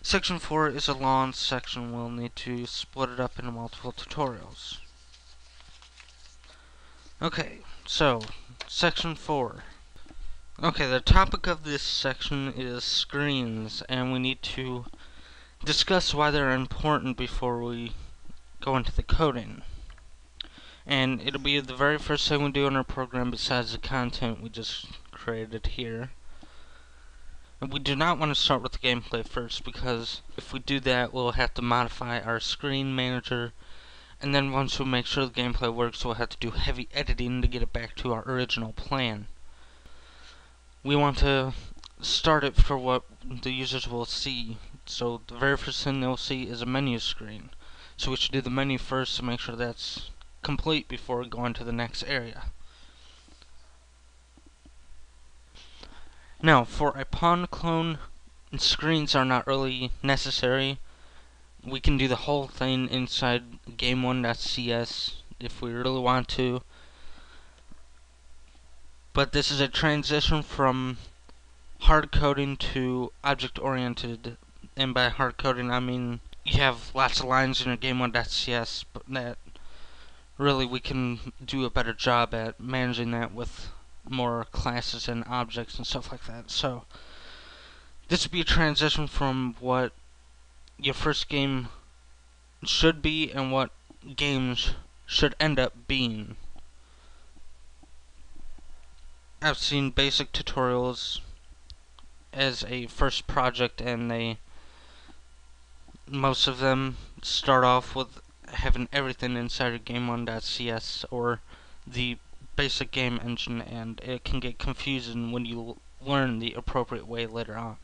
Section 4 is a long section. We'll need to split it up into multiple tutorials. Okay, so, Section 4. Okay, the topic of this section is screens, and we need to discuss why they're important before we go into the coding. And it'll be the very first thing we do in our program besides the content we just created here. And we do not want to start with the gameplay first, because if we do that, we'll have to modify our screen manager, and then once we make sure the gameplay works, we'll have to do heavy editing to get it back to our original plan. We want to start it for what the users will see. So the very first thing they'll see is a menu screen. So we should do the menu first to make sure that's complete before we go on to the next area. Now, for a Pong clone, screens are not really necessary. We can do the whole thing inside game1.cs if we really want to. But this is a transition from hard coding to object-oriented, and by hard coding I mean you have lots of lines in your game1.cs, but that really we can do a better job at managing that with more classes and objects and stuff like that. So this would be a transition from what your first game should be and what games should end up being. I've seen basic tutorials as a first project, and most of them start off with having everything inside of game1.cs or the basic game engine, and it can get confusing when you learn the appropriate way later on.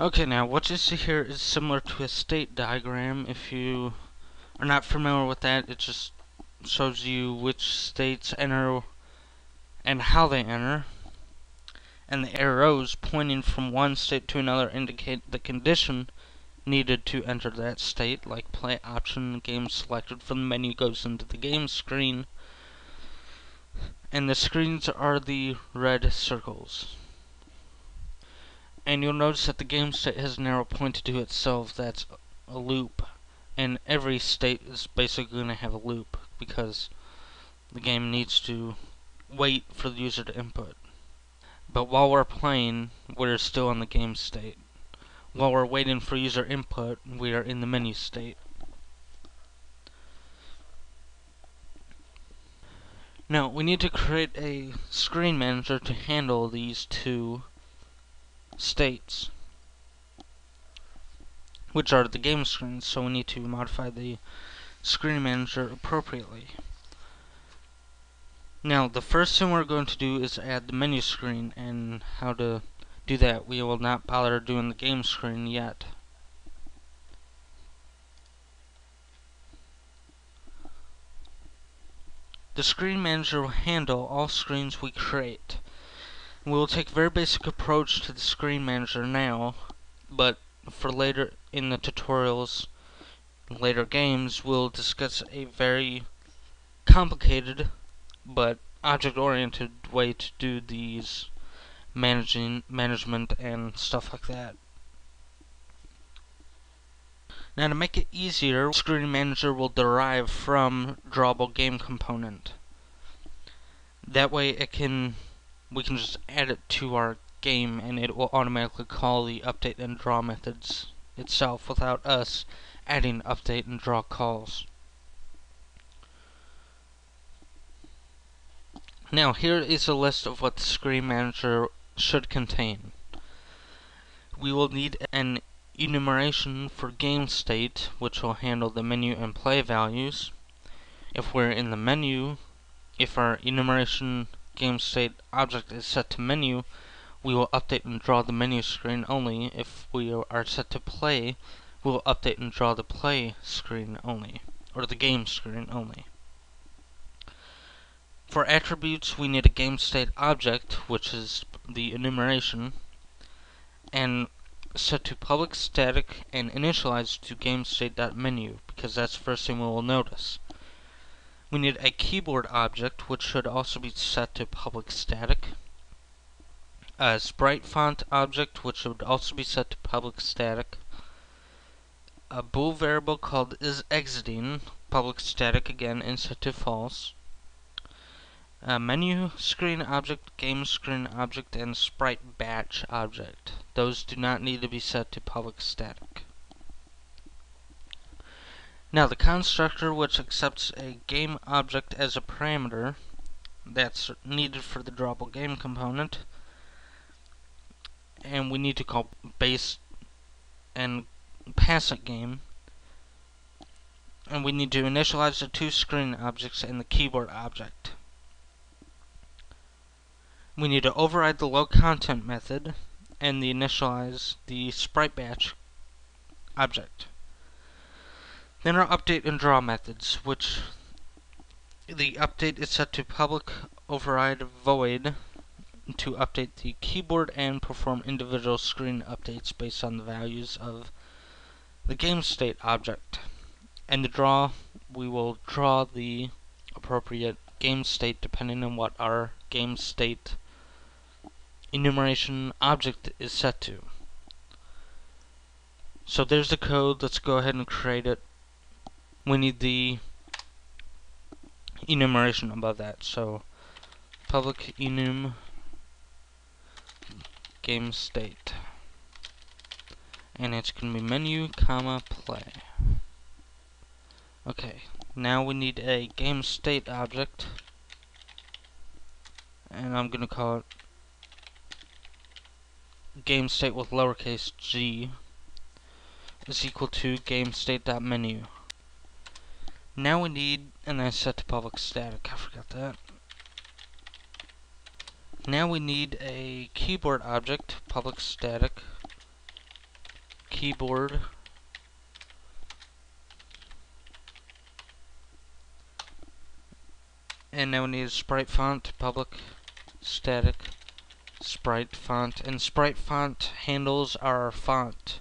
Okay, now what you see here is similar to a state diagram. If you are not familiar with that, it just shows you which states enter and how they enter, and the arrows pointing from one state to another indicate the condition needed to enter that state, like play option, game selected from the menu goes into the game screen, and the screens are the red circles. And you'll notice that the game state has an arrow pointed to itself. That's a loop, and every state is basically going to have a loop because the game needs to wait for the user to input. But while we're playing, we're still in the game state. While we're waiting for user input, we are in the menu state. Now, we need to create a screen manager to handle these two states, which are the game screens, so we need to modify the screen manager appropriately. Now, the first thing we're going to do is add the menu screen, and how to do that, we will not bother doing the game screen yet. The screen manager will handle all screens we create. We will take a very basic approach to the screen manager now, but for later in the tutorials, later games, we'll discuss a very complicated but object-oriented way to do these management and stuff like that. Now, to make it easier, Screen Manager will derive from drawable game component. That way we can just add it to our game, and it will automatically call the update and draw methods itself without us adding update and draw calls. Now, here is a list of what the Screen Manager should contain. We will need an enumeration for game state, which will handle the menu and play values. If we're in the menu, if our enumeration game state object is set to menu, we will update and draw the menu screen only. If we are set to play, we will update and draw the play screen only, or the game screen only. For attributes, we need a game state object, which is the enumeration, and set to public static and initialized to GameState.menu, because that's the first thing we will notice. We need a keyboard object, which should also be set to public static, A sprite font object, which would also be set to public static. A bool variable called isExiting, public static again, and set to false. A menu screen object, game screen object, and sprite batch object. Those do not need to be set to public static. Now the constructor, which accepts a game object as a parameter that's needed for the drawable game component, and we need to call base and pass it game, and we need to initialize the two screen objects and the keyboard object. We need to override the low content method and initialize the sprite batch object. Then our update and draw methods, which the update is set to public override void to update the keyboard and perform individual screen updates based on the values of the game state object. And the draw, we will draw the appropriate game state depending on what our game state enumeration object is set to. So there's the code. Let's go ahead and create it. We need the enumeration above that. So public enum game state, and it's going to be menu comma play. Okay, now we need a game state object, and I'm going to call it game state with lowercase g is equal to game state.menu. Now we need, and I set to public static, I forgot that. Now we need a keyboard object, public static keyboard, and now we need a sprite font, public static sprite font, and sprite font handles our font,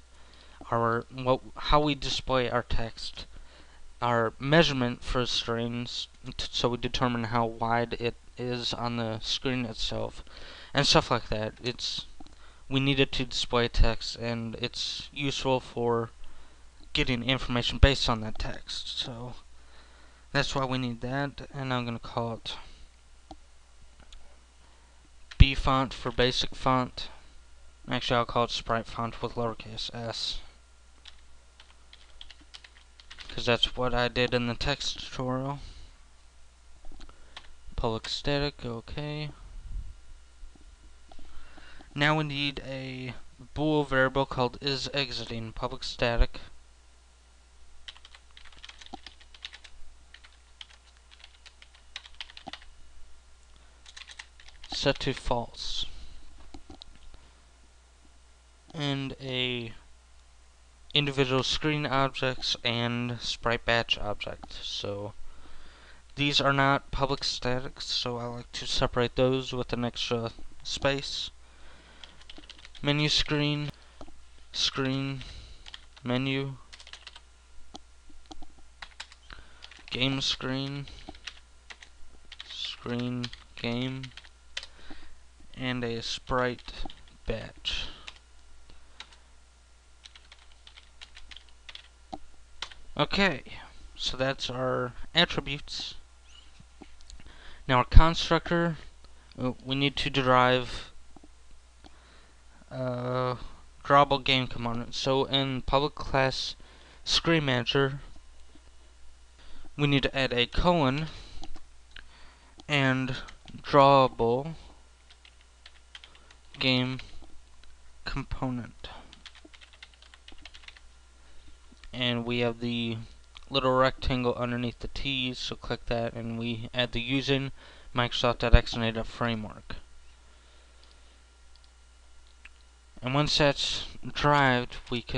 how we display our text, our measurement for strings, so we determine how wide it is on the screen itself, and stuff like that. We need it to display text, and it's useful for getting information based on that text. So that's why we need that, and I'm going to call it B font for basic font. Actually, I'll call it sprite font with lowercase s, because that's what I did in the text tutorial. Public static, okay. Now we need a bool variable called isExiting, public static set to false, and a individual screen objects and sprite batch object. So these are not public static, so I like to separate those with an extra space. Menu screen, screen, menu, game screen, screen, game, and a sprite batch. Okay, so that's our attributes. Now our constructor, we need to derive drawable game component. So in public class screen manager, we need to add a colon and drawable game component. And we have the little rectangle underneath the T, so click that, and we add the using Microsoft.xna.framework. And once that's derived, we can